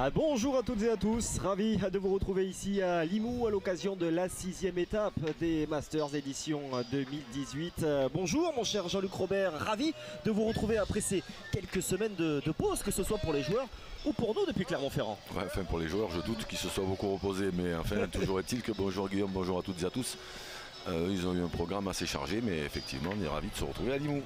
Bonjour à toutes et à tous, ravi de vous retrouver ici à Limoux à l'occasion de la 6e étape des Masters édition 2018. Bonjour mon cher Jean-Luc Robert, ravi de vous retrouver après ces quelques semaines de pause, que ce soit pour les joueurs ou pour nous depuis Clermont-Ferrand. Ouais, enfin pour les joueurs, je doute qu'ils se soient beaucoup reposés, mais enfin toujours est-il que bonjour Guillaume, bonjour à toutes et à tous. Ils ont eu un programme assez chargé, mais effectivement on est ravis de se retrouver à Limoux.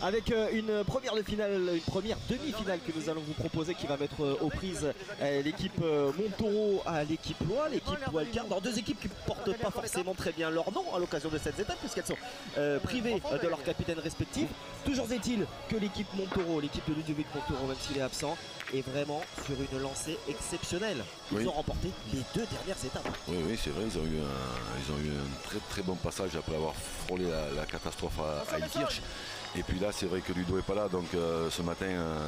Avec une première demi-finale que nous allons vous proposer, qui va mettre aux prises l'équipe Montaureau à l'équipe Loire, l'équipe Wildcard. Dans deux équipes qui ne portent pas forcément très bien leur nom à l'occasion de cette étape, puisqu'elles sont privées de leurs capitaines respectifs. Toujours est-il que l'équipe Montaureau, l'équipe de Ludovic Montaureau, même s'il est absent, est vraiment sur une lancée exceptionnelle. Ils ont remporté les deux dernières étapes. Oui, c'est vrai, ils ont eu un très bon passage après avoir frôlé la catastrophe à Ilkirch. Et puis là, c'est vrai que Ludo n'est pas là, donc ce matin,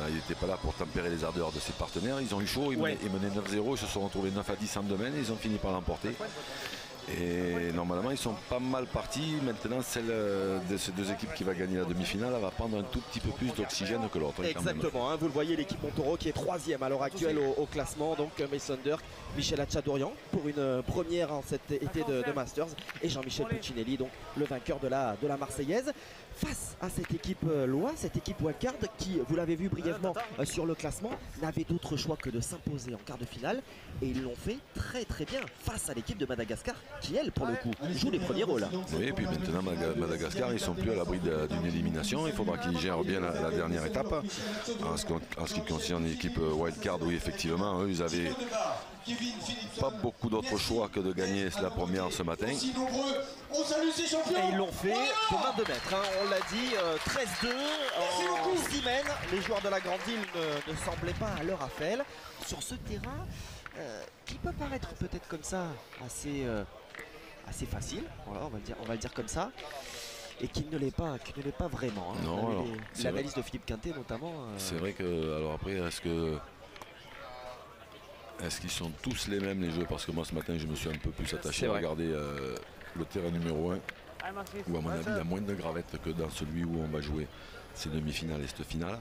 il n'était pas là pour tempérer les ardeurs de ses partenaires. Ils ont eu chaud, ils menaient 9-0, ils se sont retrouvés 9-10 en domaine et ils ont fini par l'emporter. Et normalement ils sont pas mal partis. Maintenant celle de ces deux équipes qui va gagner la demi-finale, elle va prendre un tout petit peu plus d'oxygène que l'autre. Exactement, vous le voyez, l'équipe Montaureau qui est 3e à l'heure actuelle au classement. Donc Mason Dirk, Michel Hatchadourian pour une première en cet été de Masters, et Jean-Michel Puccinelli, donc le vainqueur de la Marseillaise, face à cette équipe Loire, cette équipe Wildcard qui, vous l'avez vu brièvement sur le classement, n'avait d'autre choix que de s'imposer en quart de finale, et ils l'ont fait très bien face à l'équipe de Madagascar qui, elle, pour le coup, joue les premiers rôles. Oui, et puis maintenant Madagascar, ils sont plus à l'abri d'une élimination. Il faudra qu'ils gèrent bien la dernière étape. En ce qui concerne l'équipe Wildcard, oui, effectivement, eux, ils avaient pas beaucoup d'autres choix que de gagner la première ce matin. Et ils l'ont fait de main de maître, on l'a dit, 13-2 en 6 semaines. Les joueurs de la Grande Île ne semblaient pas à leur affaire sur ce terrain qui peut paraître peut-être comme ça assez facile, voilà, on va le dire comme ça, et qui ne l'est pas vraiment. Non, l'analyse de Philippe Quintet notamment. C'est vrai que, alors après, est-ce qu'ils sont tous les mêmes les jeux? Parce que moi ce matin je me suis un peu plus attaché à regarder le terrain numéro 1, où à mon avis il y a moins de gravettes que dans celui où on va jouer ces demi-finales et cette finale.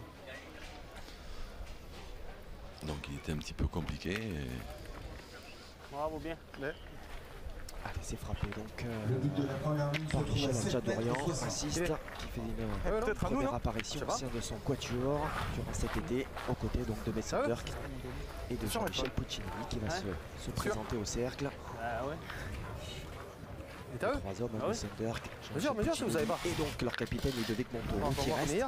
Donc il était un petit peu compliqué. Bravo, bien. Allez, c'est frappé donc par Michel Hatchadourian, assiste, qui fait une première apparition au sein de son quatuor durant cet été, aux côtés donc de Mason Dirk et de Jean-Michel Puccinelli, qui va se présenter au cercle. Trois hommes, Mason Dirk, Jean-Michel Puccinelli et donc leur capitaine Ludovic Montaureau qui reste.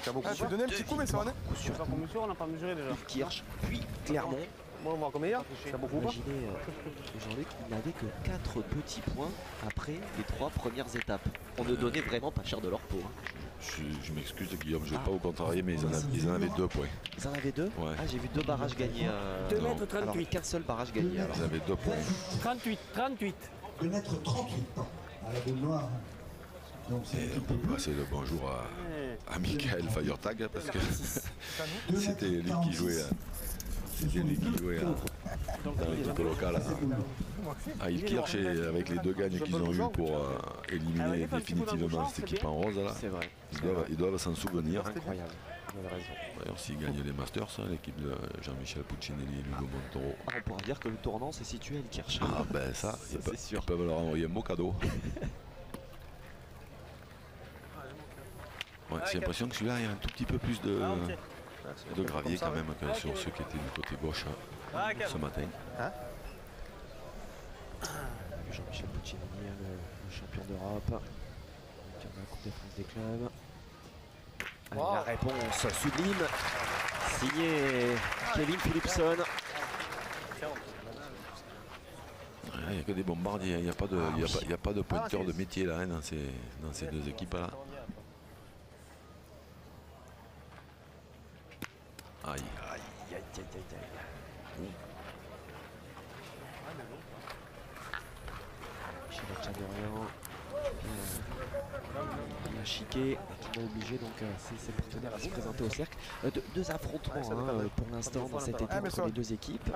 Tu as donné un petit coup, mais ça va. On n'a pas mesuré déjà. Ilkirch, puis Clermont. Bon, on va voir combien. C'est beaucoup ou pas? Imaginez, Jean-Luc, il n'avait que 4 petits points après les 3 premières étapes. On ne donnait vraiment pas cher de leur peau. Je m'excuse Guillaume, je ne vais pas vous contrarier, mais ils en avaient 2 points. Ils en avaient 2 ? Ouais. Ah, j'ai vu 2 barrages gagnés. 2 mètres 38. Alors qu'un seul barrage gagné. Ils avaient 2 points. 38. 2 mètres 38 à la boule noire. Donc et on peut passer le bonjour à Michael Feiertag, parce que c'était lui qui jouait. C'était lui qui jouait dans l'équipe locale à Ilkirch, et avec les 2 gagnes qu'ils ont eu pour éliminer définitivement cette équipe en rose là, ils doivent s'en souvenir. Incroyable, vous avez raison. D'ailleurs s'ils gagnent les Masters, l'équipe de Jean-Michel Puccinelli et Ludo Montaureau. On pourra dire que le tournant s'est situé à Ilkirch. Ah ben ça, ils peuvent leur envoyer un beau cadeau. Ouais, j'ai l'impression que celui-là, il y a un tout petit peu plus de gravier quand même que sur ceux qui étaient du côté gauche ce matin. Jean-Michel Puccinelli, le champion d'Europe, qui a la Coupe de France des clubs. Allez, la réponse sublime, signé Kevin Philipson. Il n'y a que des bombardiers, il n'y a pas de pointeur de métier là, dans ces deux équipes là. Aïe. Michel Hatchadourian, il a chiqué, qui m'a obligé donc ses partenaires à se présenter au cercle. Deux affrontements pour l'instant dans cet été entre les deux équipes.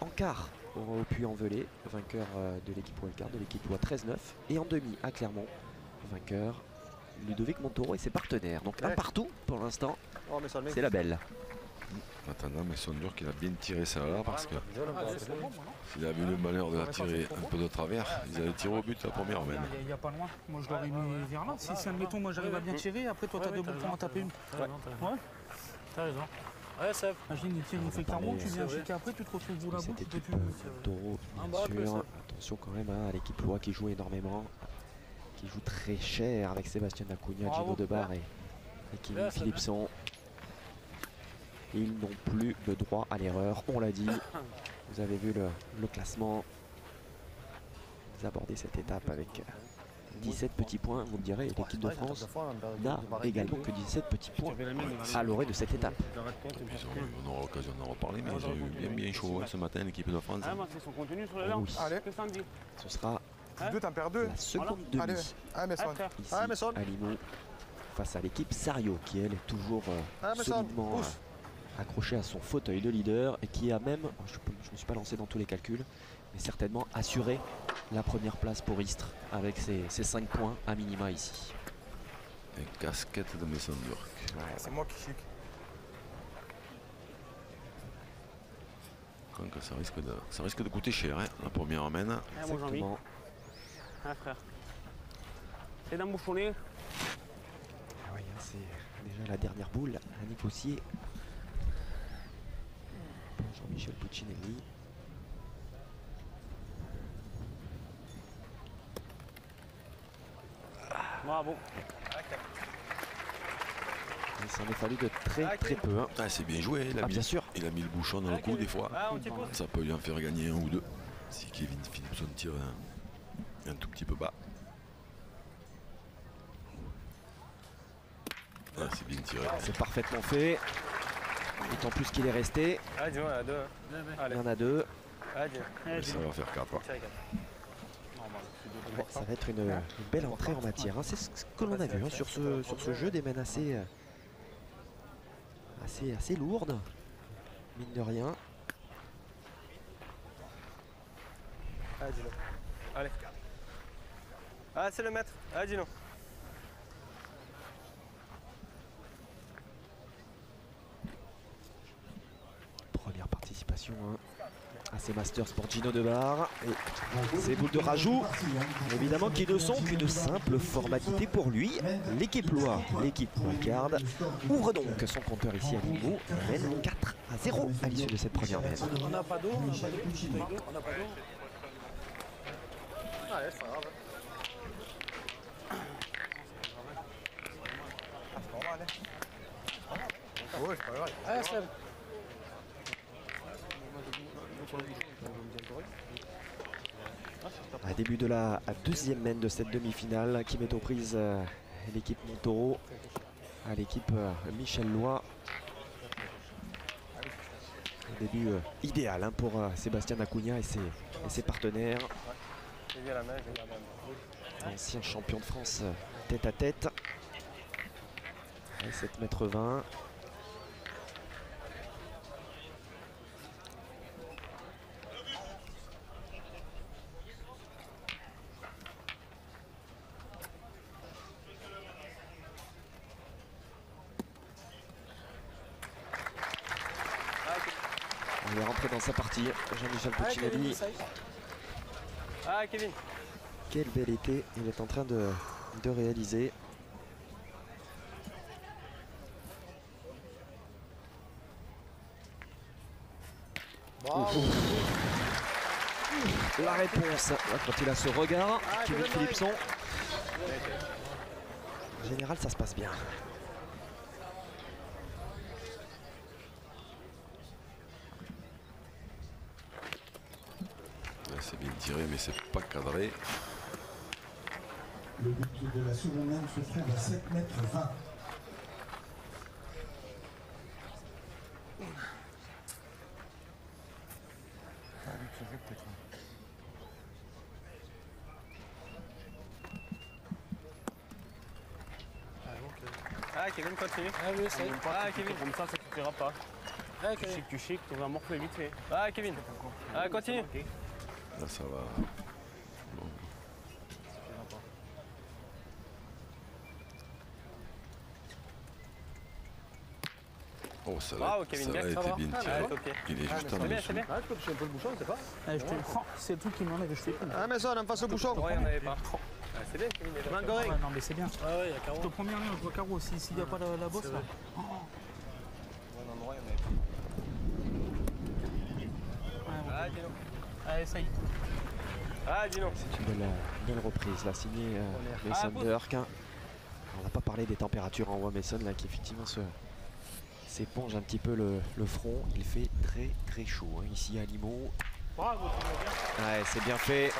En quart au Puy-en-Velay, vainqueur de l'équipe Wildcard, de l'équipe Loire 13-9, et en demi à Clermont, vainqueur Ludovic Montaureau et ses partenaires. Donc un partout pour l'instant, c'est la belle. En attendant, mais Sondurk il a bien tiré ça là parce que s'il avait eu le malheur de la tirer un peu de travers, ils allaient tirer au but la première main. Il n'y a pas loin. Moi je l'aurais mis vers là. Si admettons moi j'arrive à bien tirer, après toi t'as deux bouts pour en taper une. Ouais. T'as raison. Ouais, ça. Imagine, il tire, il fait carreau, tu viens chiquer après, tu te retrouves bout la bout. C'était Montaurow, bien sûr. Attention quand même à l'équipe Loire qui joue énormément, qui joue très cher avec Sébastien Acuna, Gino Debar et Kevin Philipson. Ils n'ont plus de droit à l'erreur, on l'a dit. Vous avez vu le classement. Ils abordaient cette étape avec 17 petits points, vous me direz, l'équipe de France n'a également que 17 petits points à l'orée de cette étape. On aura l'occasion d'en reparler, mais ils ont eu bien chaud ce matin, l'équipe de France. Oui. Ce sera la seconde demi ici à Limoux face à l'équipe Sario qui elle est toujours solidement accrochée à son fauteuil de leader et qui a même, je ne me suis pas lancé dans tous les calculs, mais certainement assuré la première place pour Istres avec ses 5 points à minima ici. Une casquette de Sondurk. Ouais, c'est moi qui chic. Donc ça risque de coûter cher, hein, la première main. Exactement. Ah frère. C'est d'un bouchonnet. Ah oui, hein, c'est déjà la dernière boule à négocier. Jean-Michel Puccinelli. Bravo. Il s'en est fallu de très peu. Hein. Ah, c'est bien joué, Bien sûr. Il a mis le bouchon dans le cou des fois. Ça peut lui en faire gagner un ou deux. Si Kevin Philipson tire un tout petit peu bas. Ah, c'est bien tiré. C'est parfaitement fait. D'autant plus qu'il est resté. Ah, dis-moi, il y en a deux. Il y en a deux. Ah, dis. Ça va faire 4. Ouais, ça va être une belle entrée en matière. Hein. C'est ce que l'on a vu hein, sur ce jeu, des mènes assez lourdes, mine de rien. Ah, dis-le. Allez. Ah, c'est le maître. Ah, dis-le. Première participation hein, à ces Masters pour Gino Debar. Et ces boules de rajout, évidemment, qui ne sont qu'une simple formalité pour lui. L'équipe Loire, l'équipe Wildcard, ouvre donc son compteur ici à Limoux. Mène 4-0 à l'issue de cette première mène. On n'a pas d'eau, on n'a pas d'eau. On n'a pas d'eau. Ah, ouais, c'est pas grave. Ah, c'est pas grave, allez. Ah, ouais, c'est pas grave. Ah, ça. Début de la deuxième mène de cette demi-finale qui met aux prises l'équipe Montaurow à l'équipe Michel Loy. Un début idéal hein, pour Sébastien Acuna et ses partenaires. Ancien champion de France tête à tête. 7,20 m. On est rentré dans sa partie. Jean-Michel Puccinelli. Ah, Kevin. Quel bel été il est en train de réaliser. La réponse quand il a ce regard, Kevin Philipson. En général, ça se passe bien. C'est bien tiré, mais c'est pas cadré. Le but de la seconde main se trouve à 7,20 m. Ah, Kevin, continue. Ah oui, ça. Ah, Kevin. Comme ça suffira pas. Ah, Tu chic, tu vas morfler vite fait. Ah, Kevin. Ah, continue. Là, ça va. Bon. Oh, ça Bravo, Kevin, a ça été va. bien Ah, tiré. ouais, ok. Il est juste en C'est bien, dessous. c'est bien. Ah, tu peux toucher un peu le bouchon, c'est pas. Allez, je te prends. C'est le truc qui m'enlève les cheveux. Ah, mais ça, on en face au bouchon. Ouais, il n'y en avait pas. Ah, c'est bien, Kevin. déjà. Mangoré. Ouais, non, mais c'est bien. Ah ouais, il y a Je carreau. te prends bien rien, je vois carreau s'il n'y a pas la bosse là. Oh. Ouais, non, ouais, il y en avait pas. Ouais, Ah, dis donc. allez, ça y est. Ah, dis donc. C'est une belle reprise, là, signée Mason Dirk. On n'a pas parlé des températures en Mason, là, qui effectivement s'éponge un petit peu le front. Il fait très chaud hein, ici à Limoux. Bravo, tu m'as bien. Ouais, c'est bien fait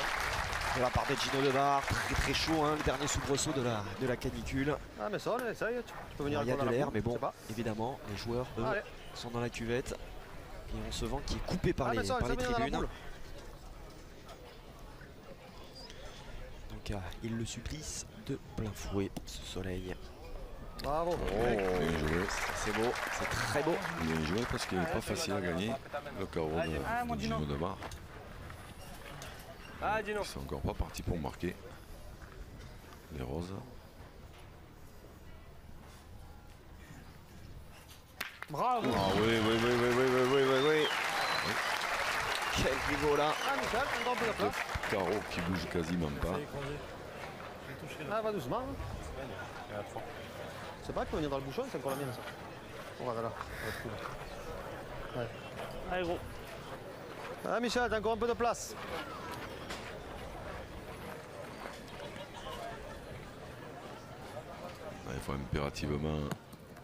de la part de Gino Devar. Très chaud, hein, le dernier soubresaut de la canicule. Ah, mais ça, ça y est, tu peux venir Il y a de encore dans la l'air, boule, mais bon, c'est pas. évidemment, les joueurs, eux, Allez. sont dans la cuvette. Et on se vend qui est coupé par Ah, les, mais ça, par ça les vient dans la tribunes. boule. Donc il le supplice de plein fouet, ce soleil. Bravo. Oh, bien joué. C'est beau, c'est très beau. Bien joué parce qu'il n'est pas facile à gagner. Le carreau de Gino Devar. Ah, dis donc. C'est encore pas parti pour marquer. Les roses. Bravo. Ah oui. Quel niveau là. Ah, Michel, on un peu la place. Carreau qui bouge quasiment pas. Ah, va doucement. Hein. C'est pas qu'il peut venir dans le bouchon, c'est encore la mienne ça. On va là. Ouais. Allez, gros. Ah, Michel, t'as encore un peu de place. Il faut impérativement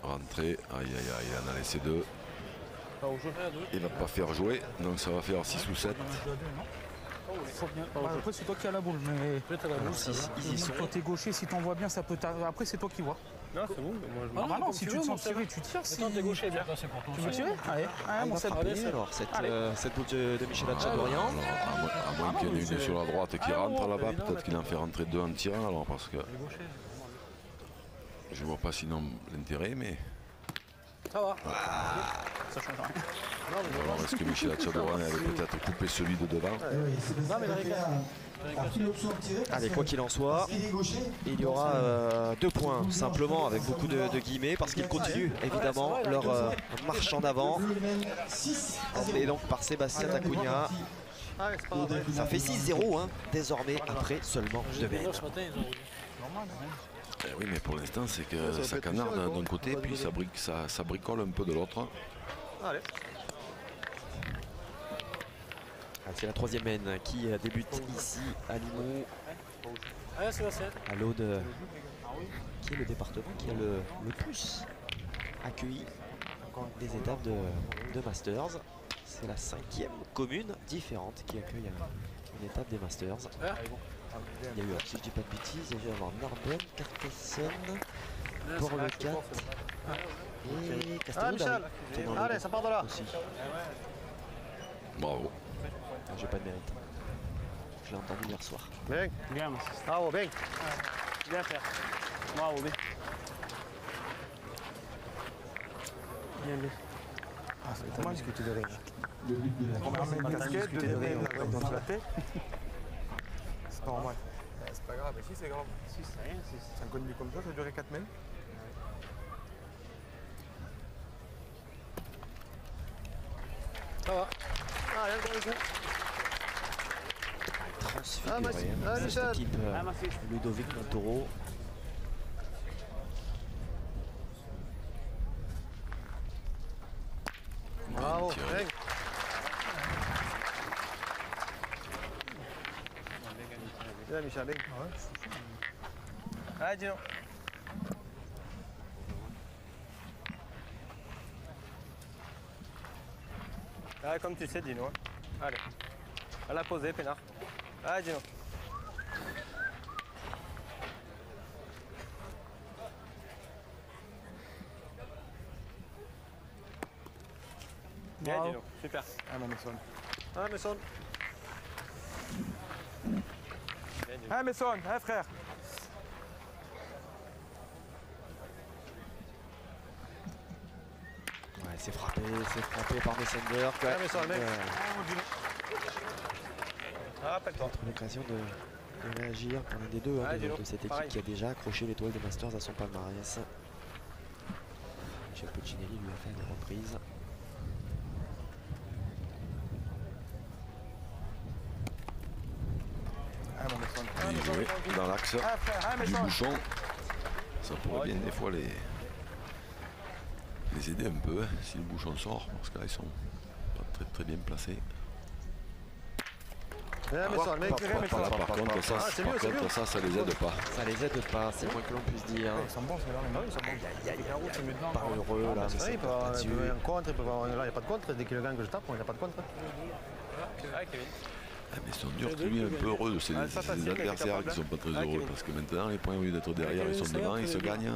rentrer. Aïe, il en a laissé deux. Il va pas faire jouer, donc ça va faire 6 ou 7. Faut bien. Bah, après, c'est toi qui as la boule, mais. Alors, ils y sont. Toi, t'es gaucher, si t'en vois bien, ça peut. Après, c'est toi qui vois. Non, c'est bon. Moi, je Ah, bah non, si tu te sens tirer, tu tires. Si... T'es gaucher, bien. C'est pour toi. Tu veux tirer? Allez, Il mon va Seb. frapper alors cette boule de Michel Hatchadorian. À moins qu'il y en ait une sur la droite qui rentre là-bas, peut-être qu'il en fait rentrer deux en tirant alors parce que je vois pas sinon l'intérêt, mais Ça va. Ça change rien. alors est-ce que Michel Hatchadorian avait peut-être coupé celui de devant? Oui, c'est le fait a pris l'option de tirer. Allez, quoi qu'il en soit, Il est gaucher. il y aura 2 points simplement avec beaucoup de guillemets parce qu'ils continuent évidemment leur marche en avant. Le mène 6 à 0. Et donc par Sébastien Acuna, Allez, c'est pas grave. ça fait 6-0 hein, désormais après seulement 2 mètres. Eh oui, mais pour l'instant c'est que ça canarde d'un côté puis ça bricole un peu de l'autre. Allez. Ah, c'est la 3e mène qui débute ici à Limoux, Allez, c'est la 7. à l'Aude, qui est le département qui a le plus accueilli des étapes de Masters. C'est la 5e commune différente qui accueille une étape des Masters. Il y a eu, si je dis pas de bêtises, il y a dû avoir Narbonne, Carcassonne, Port-le-Cat et Ah, Castello Michel. Allez, ça part de là. aussi. Bravo. Ah, j'ai pas de mérite. Je l'ai entendu hier soir. Bien. Bien, merci. Bravo, bien. Bien faire. Bravo, bien. Bien, bien. Ah, c'est tellement discuté de rien. Le but de la Casquette, de rien, dans la tête. C'est pas normal. C'est pas grave, mais si c'est grave. Si, c'est rien. C'est un conduit comme ça a duré 4 mènes. Ça va. Allez, encore un coup. Transfiguré Ah, cette Michel. équipe Ah, merci. Ludovic Montoro. Bravo, tiré. bien. Bien, Michel, bien. Ah, dis donc. Ah, comme tu sais, dis-nous. Hein. Allez. À la poser, Pénard. Ah, dis donc. Bien, dis donc. Super. Ah non, mais sonne. Ah, mais sonne. Bien, dis donc. Ah, mais sonne, hein, frère. Ouais, c'est frappé par Messender. Ah, mais sonne, mec. Ah, rappelle-toi. L'occasion de réagir pour l'un des deux hein, Ah, dis donc. de cette équipe Pareil. qui a déjà accroché l'étoile des Masters à son palmarès. Jean-Michel Puccinelli lui a fait une reprise. Bien joué dans l'axe du bouchon. Ça pourrait bien des fois les aider un peu si le bouchon sort, parce que là ils sont pas très bien placés. Par contre, ça les aide pas. Ça les aide pas, c'est le moins que l'on puisse dire. Ils sont bons ceux-là. Pas heureux là, mais c'est Il peut avoir un contre, il peut avoir là, il n'y a pas de contre. Dès qu'il gagne que je tape, il n'y a pas de contre. Kevin. Ah, mais ils sont durs, lui un peu heureux de ces adversaires qui sont pas très heureux, parce que maintenant les points au lieu d'être derrière, ils sont devant, ils se gagnent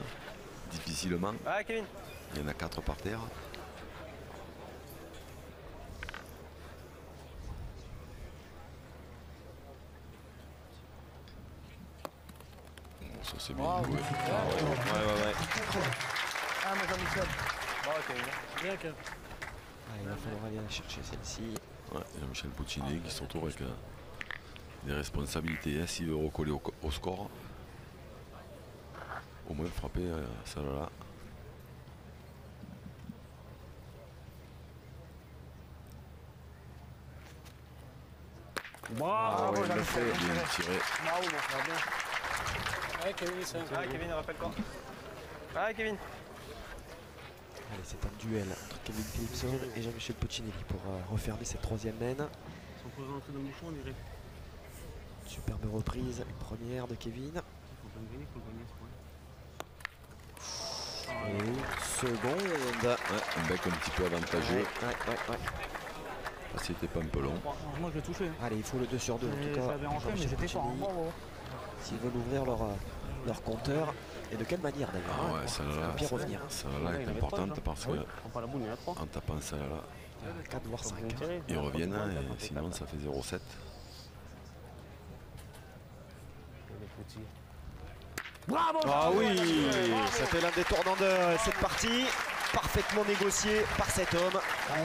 difficilement. Ah, Kevin. Il y en a 4 par terre. Ça c'est bien joué. Ouais. Ah, mais Jean-Michel. Bravo, Kevin. Bien que. Il va falloir aller chercher celle-ci. Ouais, Jean-Michel Puccinelli qui se retrouve avec des responsabilités, hein, s'il veut recoller au score. Au moins frapper celle-là. Bravo, il le fait, bien tiré. bravo, bon, ça va bien. Ouais, Kevin, c'est un peu. Ah, Kevin, rappelle-toi. Ah, Kevin. Allez, c'est un duel entre Kevin Philipson et Jean-Michel Puccinelli pour refermer cette troisième naine. Si on pose l'entrée de bouchon, on dirait. Superbe reprise, première de Kevin. Il faut pas gagner, il faut gagner ce point. Et seconde. Ouais, un bec un petit peu avantageux. Ouais. Ah, c'était pas un peu long. Moi je l'ai touché. Allez, il faut le 2 sur 2 en tout Ça cas. avait rentré, mais Jean-Michel j'étais fort. Puccinelli, Bravo. s'ils veulent ouvrir leur compteur. Et de quelle manière d'ailleurs, Ah ouais, celle-là, bien revenir. celle-là est importante parce que On prend la boule, il y en a 3. en tapant celle-là, 4 voire 5. ils reviennent et sinon ça fait 0,7. Ah oui, c'était l'un des tournants de cette partie. Parfaitement négocié par cet homme.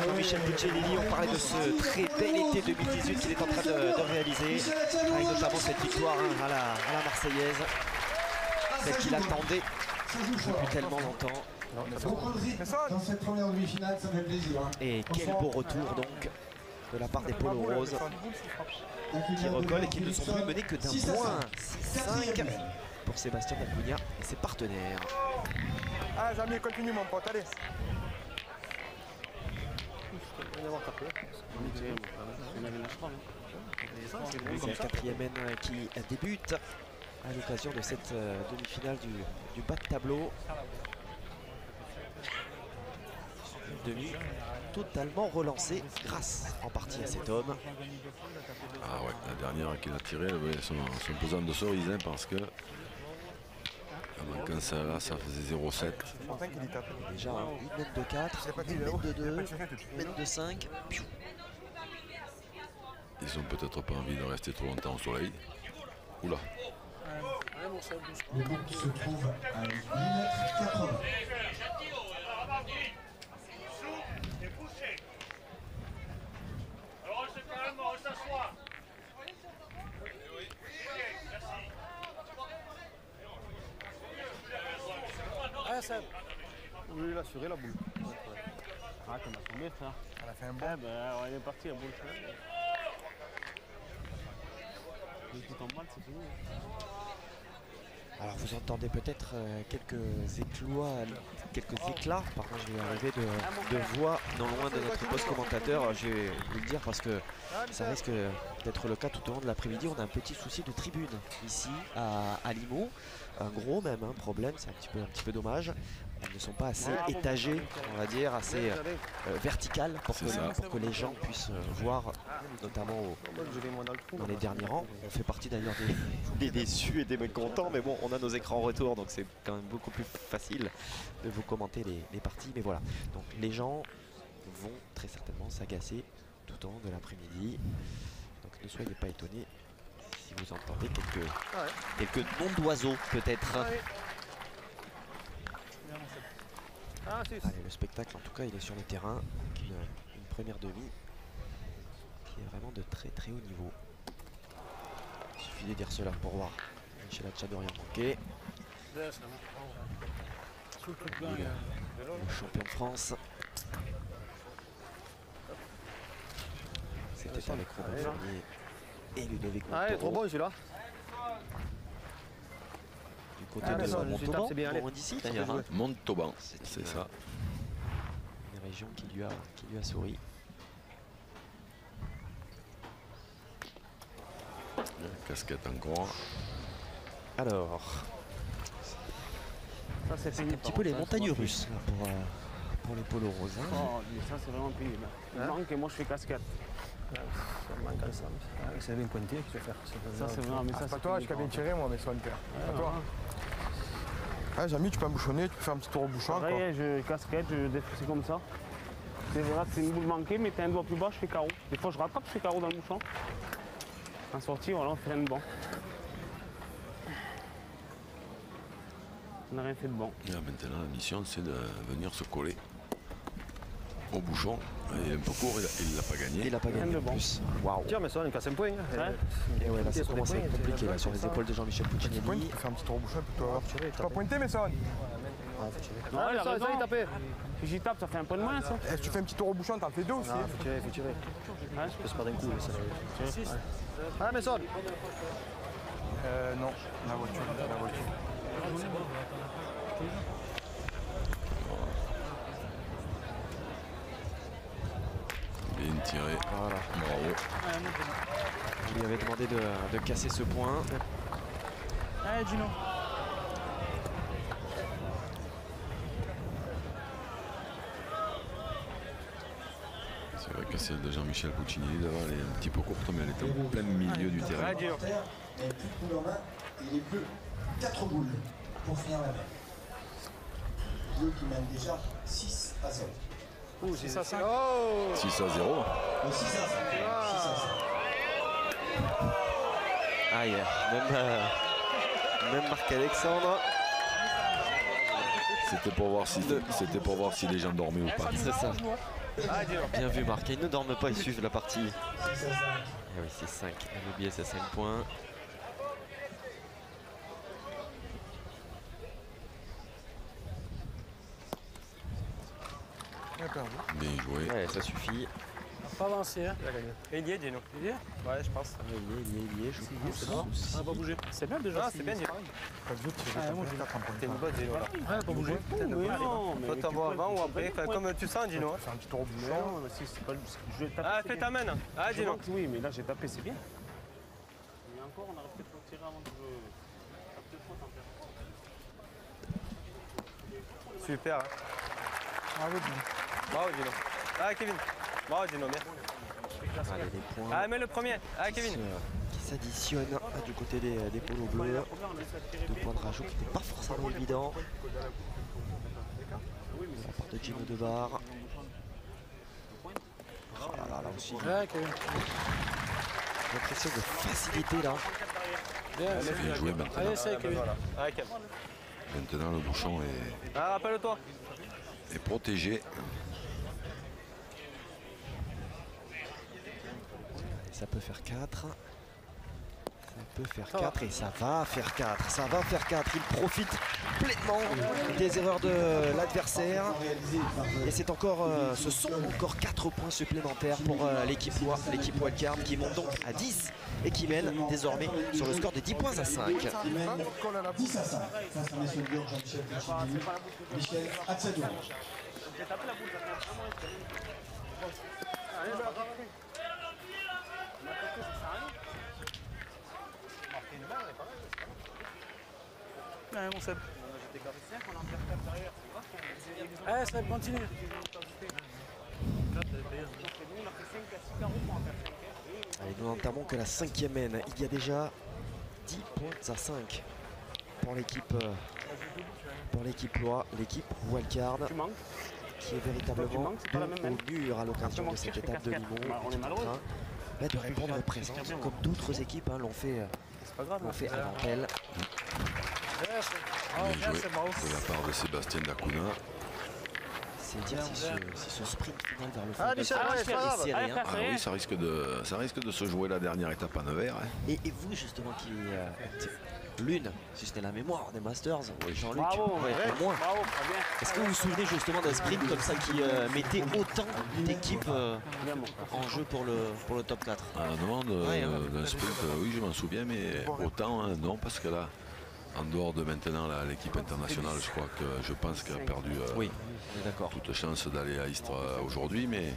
Jean-Michel Puccinelli, on parlait de ce très bel été 2018 qu'il est en train de réaliser. Avec notamment cette victoire à la Marseillaise. Celle qu'il attendait depuis tellement longtemps. Beaucoup de rythme dans cette première demi-finale, ça fait plaisir. Et quel beau retour donc de la part des Polos Roses qui recollent et qui ne sont plus menés que d'un point. 6-5 pour Sébastien D'Acunha et ses partenaires. Ah, Jamie, continue mon pote, allez. C'est la quatrième N qui débute à l'occasion de cette demi-finale du bas de tableau. Une demi totalement relancée grâce en partie à cet homme. Ah ouais, la dernière qu'il a tirée, elle avait son pesant de cerise, hein, parce que en manquant celle-là, ça faisait 0,7. Déjà une mètre de 4, une mètre de 2, une mètre de 5. Ils ont peut-être pas envie de rester trop longtemps au soleil. Oula. Le groupe se trouve à 8,80 m. Ah, ça. Oui, il a assuré la boule. Ah, t'en as tombé, frère. Elle a fait un bon. Ah, bah, on est parti, la boule. Mais tout en mal, c'est fini. Alors vous entendez peut-être quelques éclats, pardon, je vais y arriver, de voix non loin de notre poste commentateur. Je vais vous le dire parce que ça risque d'être le cas tout au long de l'après-midi. On a un petit souci de tribune ici à Limoux, un gros même problème, c'est un petit peu dommage. Elles ne sont pas assez étagées, on va dire, assez verticales pour que les gens puissent voir, notamment dans les derniers rangs. On fait partie d'ailleurs des déçus et des mécontents, mais bon, on a nos écrans en retour, donc c'est quand même beaucoup plus facile de vous commenter les parties. Mais voilà, donc les gens vont très certainement s'agacer tout au long de l'après-midi. Donc ne soyez pas étonnés si vous entendez quelques noms d'oiseaux peut-être. Allez, le spectacle en tout cas il est sur le terrain avec une première demi qui est vraiment de très très haut niveau. Il suffit de dire cela pour voir Michel Hatchadorian manquer. le champion de France. C'était avec Robin Fournier et Ludovic Ah, il est trop Montauban. bon celui-là. Du côté Ah, de Maison, Montauban, c'est bien, allez. loin d'ici d'ailleurs. Hein. Montauban, c'est ça. Une région qui lui a souri. Casquette encore. Alors, Ça, c'est c'est pénible. un petit peu les montagnes russes là, pour les polos roses. Hein. Oh, mais ça, c'est vraiment pénible. Il manque et moi, je fais casquette. Ça me manque ensemble. C'est bien pointé qu'il faut faire. Ça, c'est vraiment. Mais ça, C'est pas c'est toi, je pénible. t'ai bien tiré moi, mais ça ne perd. Ouais, Pas toi. Ah, Jamy, tu peux embouchonner, tu peux faire un petit tour au bouchon. Quoi. Pareil, je casquette, c'est comme ça. C'est vrai que c'est une boule manquée, mais t'as un doigt plus bas, je fais carreau. Des fois, je rattrape, je fais carreau dans le bouchon. En sortie, voilà, on fait rien de bon. On n'a rien fait de bon. Et là, maintenant, la mission, c'est de venir se coller au bouchon. Il est un peu court, il l'a pas gagné. Il n'a pas Rien gagné de en bon. plus. Waouh. Tiens, mais ça, il casse un point. Ouais. Et ouais, là ça commence à être compliqué là, sur les épaules de Jean-Michel Pointe, Puccinelli. tu peux faire un petit tour au bouchon, puis toi. Tirer, Tu vas pointer, Mason. Non, il a ça, raison. il tapé. Si j'y tape, ça fait un peu de moins, ça. Si tu fais un petit tour au bouchon, t'en fais deux aussi. Ah, faut tirer, faut tirer. Ouais. Je passe pas d'un coup. Ça. Ah, mais ça. Non, la voiture. Bien tiré. Voilà. Bravo. On lui avait demandé de casser ce point. Allez, Gino. C'est vrai que celle de Jean-Michel Puccinelli devant, elle est un petit peu courte, mais elle est en plein milieu du terrain. Ouais, dur. Et plus de boules en main, et les bleus, 4 boules pour finir la main. Bleu qui mène déjà 6 à 0. 6 à 5. 6 à 0. 6 à 5. 6 à 5. Aïe, même Marc-Alexandre. C'était pour voir si les gens dormaient ou pas. C'est ça. Ah, dur. Bien vu Marc. Ils ne dorment pas, ils suivent la partie. 6 à 5. Et oui, c'est 5. On oublié, c'est 5 points. Bien joué. Ouais, ça suffit. Pas avancé, hein. Il y est, Dino. Il est. Ouais, je pense. Il y est, je pense. Ça va pas bouger. C'est bien déjà. Ah, c'est bien, Dino. Pas de doute, tu Ah, moi, fais 4 en T'es une bonne, Dino, là. Ouais, pas bouger. Mais non, mais Toi, tu t'en vois peux- avant ou tu après, peux- enfin, comme tu sens, Dino. Fais un petit tour au Mais bouchon. non, mais si, c'est pas le. Je vais taper. Ah, c'est fais bien. ta main. Ah, Je Dino. pense que oui, mais là j'ai tapé, c'est bien. Mais encore, on aurait peut-être pas tiré avant de jouer. Tape deux fois, t'en perds. Super. Hein. Bravo, Jimmy. Bravo, Dino. Ah, Kevin. Bravo, Dino, merci. Allez, les points Ah, mets le premier. Ah, Kevin. qui s'additionnent du côté des polos bleus. 2 points de rajout qui n'étaient pas forcément évidents. La part de Gino Debar. Oh là là, là aussi. Ouais, Kevin. L'impression de facilité là. Bien joué maintenant. Allez, essaye, Kevin. Ah, Kevin. Maintenant, le bouchon Ah, rappelle-toi. est protégé. Ça peut faire 4. Ça peut faire 4 et ça va faire 4. Ça va faire 4. Il profite pleinement des erreurs de l'adversaire. Et c'est encore, ce sont encore 4 points supplémentaires pour l'équipe Wildcard qui monte donc à 10 et qui mène désormais sur le score de 10 points à 5. Il mène 10 à 5 face à Mason Burg, Jean-Michel Puccinelli, Michel Hatsadour. Ouais, mon Seb. Allez, Seb, continue. Allez, nous n'entamons que la 5e mène. Il y a déjà 10 points à 5 pour l'équipe Loire, l'équipe Wildcard, Tu manques. qui est véritablement c'est pas la même dos au mur à l'occasion de cette étape de Limon. On est malheureux. De répondre présent comme d'autres équipes l'ont fait, C'est pas grave. avant elle. Bien joué de la part de Sébastien Dacuna. C'est dire si ce sprint final vers le fond Ah, Michel, ouais, c'est pas grave. serré. Allez, frère. Ah oui, ça risque de se jouer la dernière étape en Nevers. Hein. Et vous justement qui êtes l'une, si ce n'est la mémoire des Masters, Jean-Luc, Bravo, ouais, ouais. au moins. Bravo, très bien. Est-ce que vous vous souvenez justement d'un sprint comme ça qui mettait autant d'équipes Bien, mon frère. en jeu pour le top 4? À la demande Ouais, d'un sprint, oui, je m'en souviens, mais autant, hein, non, parce que là, en dehors de maintenant l'équipe internationale, je pense qu'elle a perdu Oui, on est d'accord. toute chance d'aller à Istres aujourd'hui, mais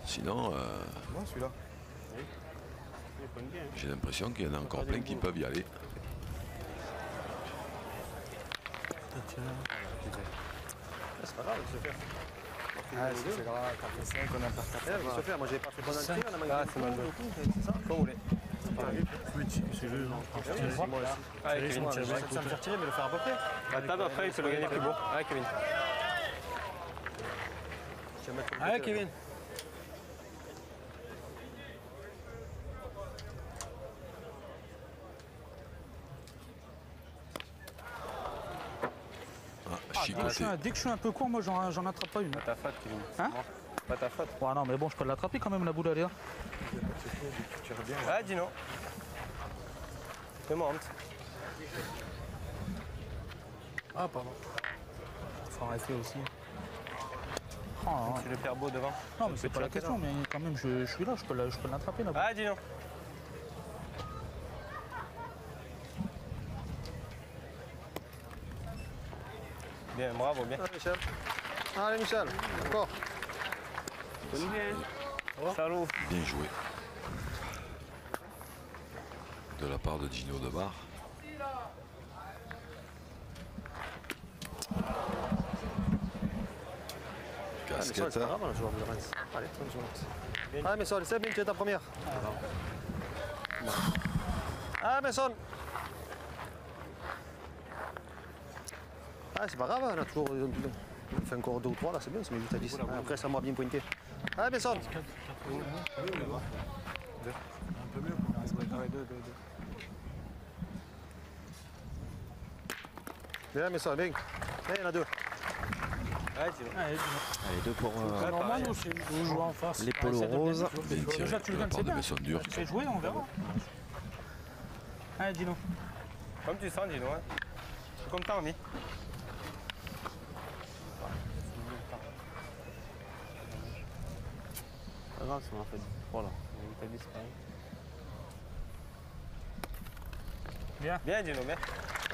sinon, Non, celui-là. j'ai l'impression qu'il y en a encore plein qui peuvent y aller. C'est pas grave, il se fait. C'est grave, t'as fait 5, on a pas fait. Il se fait, moi j'ai pas fait bon entrée, on a manqué. Ah, c'est mal joué. C'est ça, comme vous voulez. Allez, Kevin, ça me faire tirer, mais le faire à peu près. La table après, il peut le gagner plus beau. Allez, Kevin. Allez, Kevin. Chicoté. Dès que je suis un peu court, moi j'en attrape pas une. Pas ta faute, Kevin. Hein? Pas ta faute. Ouais, non, mais bon, je peux l'attraper quand même, la boule, elle est là. Ah, Dino. Fais-moi honte. Ah, pardon. Faut arrêter aussi. Oh, ouais. Tu le perds beau devant. Non, mais c'est pas la question, mais quand même, je suis là, je peux l'attraper, la boule. Ah, Dino. Bien, bravo, bien. Allez, Michel. Allez, Michel. Encore. Salut. Bien joué. De la part de Gino Debar. Casquette. C'est pas grave, le joueur de Reims. Allez, 30 secondes. Ah, Messon, c'est bien, tu es ta première. Ah, Messon. Ah, c'est pas grave, on a toujours. On fait encore 2 ou 3 là, c'est bien, c'est 8 à 10. Ah, après, ça m'a bien pointé. Ah, Messon. Bien, Messon, bien. Il y en a 2. Allez, Dino. Allez, Allez, 2 pour normal, vous jouez en face. les polos roses. Bien tiré Déjà, tu de le la gagnes, part c'est de bien. Messon Dur. Tu fais jouer, on verra. Allez, Dino. Comme tu sens, Dino. Hein. Comme t'as envie. Pas grave, ça m'a fait. Voilà. T'as dit, c'est pareil. Bien, Dino, bien.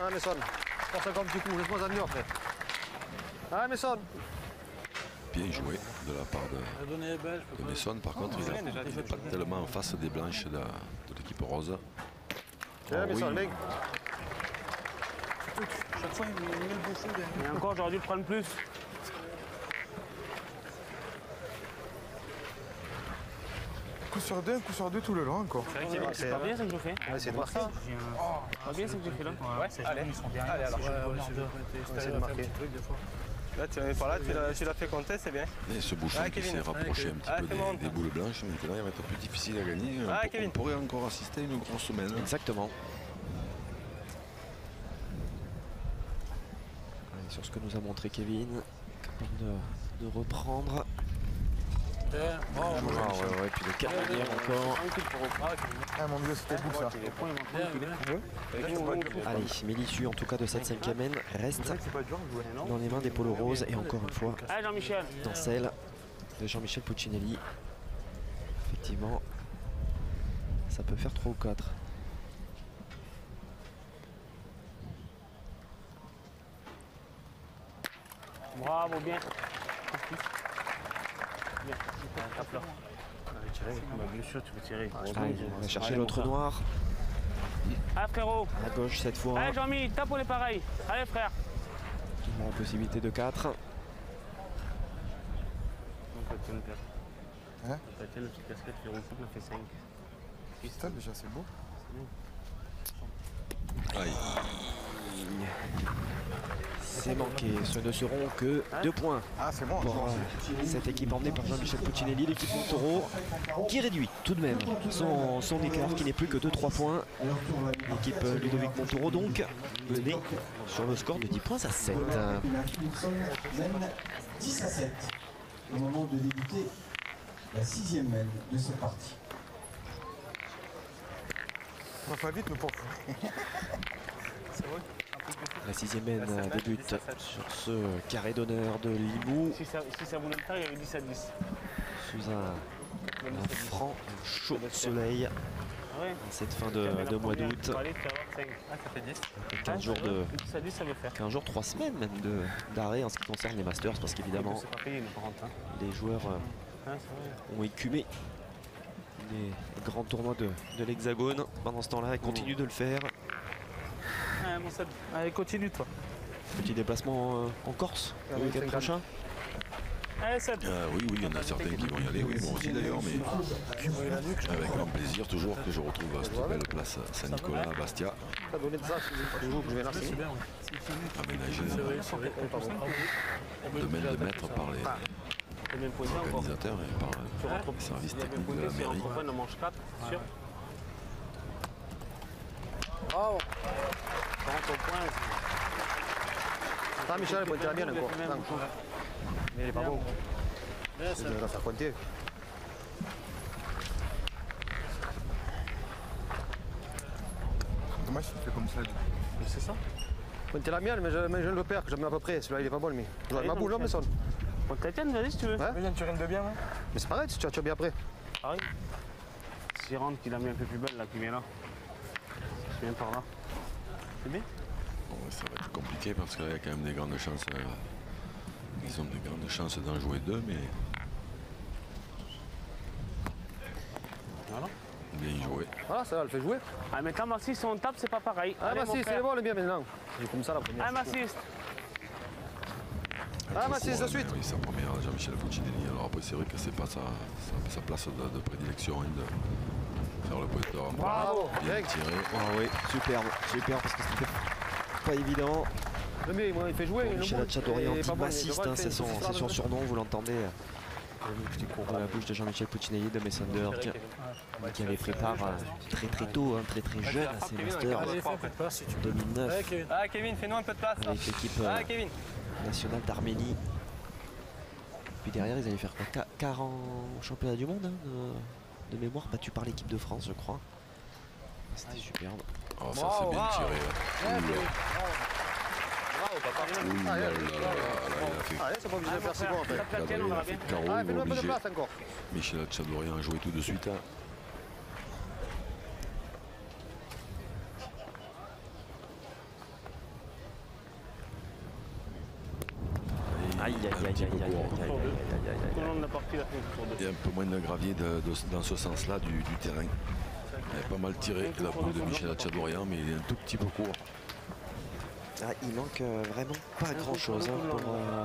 Ah, Messon. Force encore un petit coup, laisse-moi ça mieux après. Ah, Messon. Bien joué de la part de Messon. Par contre, il n'est pas tellement en face des blanches de l'équipe rose. Bien, Oh, Messon, oui. bien. Chaque fois, il met le bouchon derrière. Et encore, j'aurais dû le prendre plus. Coup sur deux tout le long encore. C'est pas bien ce que je fais. C'est de marquer. Pas bien ce que j'ai fait là. Ouais, allez. Ils sont derrière. Allez, alors. C'est de marquer. Là, tu n'es pas là, tu l'as fait compter, c'est bien. Et ce bouchon Ah, qui Kevin. s'est rapproché un petit Ah, peu fais-moi honte. des boules blanches, maintenant il va être plus difficile à gagner. Ah, On Kevin. pourrait encore assister à une grosse semaine. Exactement. Allez, sur ce que nous a montré Kevin, capable de reprendre. Ouais, puis le carrière encore. Ah mon dieu, c'était beau ça. Allez, mais l'issue en tout cas de cette 5e N reste dans les mains des polos roses et encore une fois Allez, Jean-Michel. dans celle de Jean-Michel Puccinelli. Effectivement, ça peut faire 3 ou 4. Bravo, bien. Bien. Tape là. Bien sûr, tu peux tirer. Allez, on va chercher l'autre noir. Allez, frérot. À gauche cette fois. Allez, Jean-Mi, tape pour les pareils. Allez, frère. Il a la possibilité de 4. Hein? La petite casquette qui roule, on a fait 5. Putain, déjà c'est beau. Aïe. C'est manqué. Ce ne seront que 2 points Ah c'est bon. pour cette équipe emmenée par Jean-Michel Puccinelli, l'équipe Montoro, qui réduit tout de même son écart, qui n'est plus que de 3 points. L'équipe Ludovic Montoro donc menée sur le score de 10 points à 7. Philipson mène 10 à 7 au moment de débuter la 6e mène de cette partie. On va vite, nous pour. La 6e mène débute sur ce carré d'honneur de Limoux. Si ça voulait le faire, il y avait 10 à 10. Sous un franc chaud soleil Ouais. en cette fin de mois d'août. Ah, ça fait 10. 15 jours de 10 à 10, ça veut faire. 15 jours, 3 semaines même d'arrêt en ce qui concerne les Masters parce qu'évidemment C'est pas payé, mais par contre. Hein. les joueurs C'est vrai. ont écumé les grands tournois de l'Hexagone. Pendant ce temps-là, ils continuent de le faire. Ouais, mon Seb. Allez, continue toi. Petit déplacement en Corse le week-end prochain. Allez, Seb. Oui, il y en a certains qui vont y aller, oui, moi aussi d'ailleurs, mais avec grand plaisir toujours que je retrouve à cette belle place Saint-Nicolas à Bastia, T'as donné de ça, je vais là, c'est bien. aménagée de main de maître par les C'est même posé encore. organisateurs et par les services techniques de la mairie. On en mange 4, c'est sûr. Bravo. 40 points. Ah, Michel, il pointait la mienne encore. Mais il est pas bon. Il va faire compter. Dommage si tu fais comme ça. C'est ça. Pointer la mienne, mais je le perds, que je mets à peu près. Celui-là, il est pas bon, lui. Je joue avec ma boule, là, mais sonne. On t'a tienne, vas-y si tu veux. Ouais. Mais tu rentres de bien, hein. Mais c'est pareil, si tu as bien après. Pareil. Si rentre qu'il a mis un peu plus belle là, qui vient là. Je viens par là. C'est bien. Bon, ça va être compliqué parce qu'il y a quand même des grandes chances. Ils ont des grandes chances d'en jouer deux, mais Voilà. bien joué. Voilà, ça va, le fait jouer. Ah, mais quand Massis, si on tape, c'est pas pareil. Ah, Allez, bah mon si, frère. c'est bon, le bien maintenant. C'est comme ça la première. Ah, Massis. Ah, Massis, de suite. Oui, sa première, Jean-Michel Puccinelli. Alors après, c'est vrai que c'est pas sa place de prédilection hein, de faire le pointeur. Bravo. Bien tiré. Ah oui, superbe parce que c'était pas évident. Le mieux, il fait jouer. Michel Tchadorian, il est pas bon, bassiste, il c'est devrait son le surnom, vous l'entendez dans la bouche de Jean-Michel Puccinelli de Mason Dirk, qui avait préparé très tôt, hein, très jeune à ces Masters Allez, fais un peu de place si tu en veux. 2009 Allez, Kevin. Ah, Kevin, fais-nous un peu de place. Là. avec l'équipe Ah, Kevin. nationale d'Arménie. Puis derrière, ils allaient faire quoi 40 championnats du monde hein, de mémoire, battus par l'équipe de France, je crois. C'était superbe. Oh, ça c'est bien tiré. Là. Bravo, papa. Ouh là là là là, il a fait Allez, c'est pas obligé de faire si bon en fait. Tape la tienne, on il verra a fait bien. carreau, Ah, il fais-nous va un peu de obliger. place encore. Michel Tchadorian a joué tout de suite. Hein. Aïe, aïe, aïe, aïe, aïe, aïe, aïe, aïe, aïe. Tout le long de la partie, il a fait une tour de. Il y a un peu moins de gravier dans ce sens-là du terrain. Il a pas mal tiré la boule de Michel Tchadorian, mais il est un tout petit peu court. Ah, il manque vraiment pas grand-chose hein,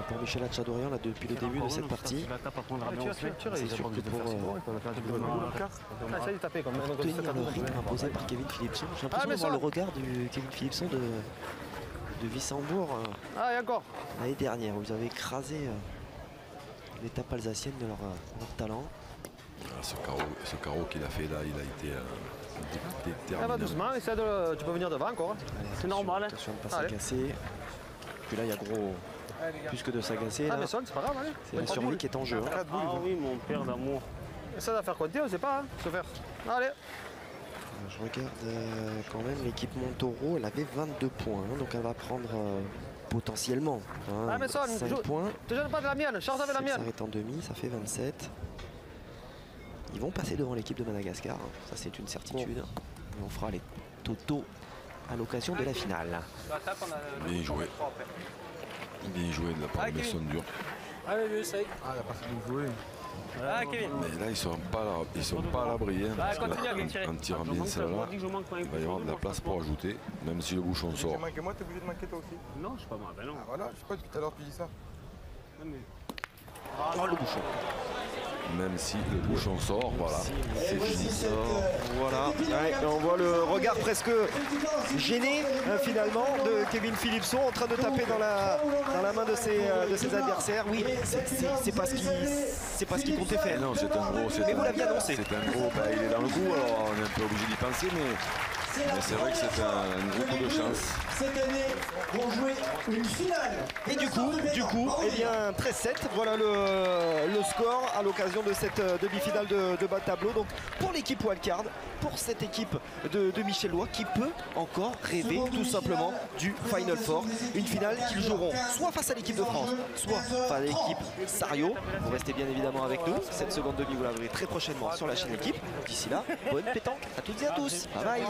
pour Michel Tchadorian là depuis le début de cette partie. La tape, après, on verra bien Tire, aussi. tire, tire. C'est Ils sont sûr pas que obligés de pour faire si bon. Ils peuvent faire un petit peu de mal. Ah, ça y est, tapé comme ça. tenir le rythme imposé par Kevin Philipson, j'ai l'impression de mais voir ça- le regard du Kevin Philipson de Wissembourg Ah, et encore. l'année dernière où ils avaient écrasé l'étape alsacienne de leur talent. Ah, ce carreau qu'il a fait là, il a été Ah, déterminant. va doucement, essaie de. Tu peux venir devant encore. C'est normal. Hein. Attention de ne pas Allez. s'agacer. Puis là il y a gros plus que de s'agacer. Ah, là. mais sonne, c'est pas grave, allez. C'est la survie qui est en jeu. hein. Ah oui, mon père d'amour. Ça va faire compter, on sait pas, hein, se faire. Allez. Je regarde quand même l'équipe Montoro, elle avait 22 points, hein, donc elle va prendre potentiellement Ah, mais sonne, 5 joue- points. Te gêne pas de la mienne, charge avec la Si elle mienne. s'arrête en demi, ça fait 27. Ils vont passer devant l'équipe de Madagascar, hein, ça c'est une certitude. Et on fera les totaux à l'occasion de la finale. La tape, on a Bien joué. 3 après. Bien joué de la part de Mason Dirk. Allez, lui, essaye. Ah, il a pas fait de jouer. Ah, Kevin. Mais là, ils sont pas à l'abri. Hein, parce que continue à bien là, tirer. en tirant Je bien manque, celle-là, moi, dis que je manque quand même il va y avoir de la place pour ajouter, même si le bouchon Si sort. j'ai manqué moi, t'es obligé de manquer toi aussi. Non, je suis pas mal. Ben non. Ah voilà, je sais pas depuis tout à l'heure tu dis ça. Non, mais- Oh le bouchon. Même si le bouchon sort, voilà, c'est fini. Voilà, ouais, on voit le regard presque gêné finalement de Kevin Philipson en train de taper dans la main de ses adversaires. Oui, c'est pas ce qu'il comptait faire. Non, c'est un gros. Mais vous l'aviez annoncé. C'est un gros, il est dans le coup, alors on est un peu obligé d'y penser, mais Mais c'est vrai que c'est un gros coup de chance. Cette année, vont jouer une finale. Et du coup, eh bien 13-7, voilà le score à l'occasion de cette demi-finale de bas de tableau. Donc pour l'équipe wildcard, pour cette équipe de Michel Lois qui peut encore rêver tout simplement du Final Four. Une finale qu'ils joueront soit face à l'équipe de France, soit face à l'équipe Sario. Vous restez bien évidemment avec nous. Cette seconde demi, vous la verrez très prochainement sur la chaîne Équipe. D'ici là, bonne pétanque à toutes et à tous. Bye bye.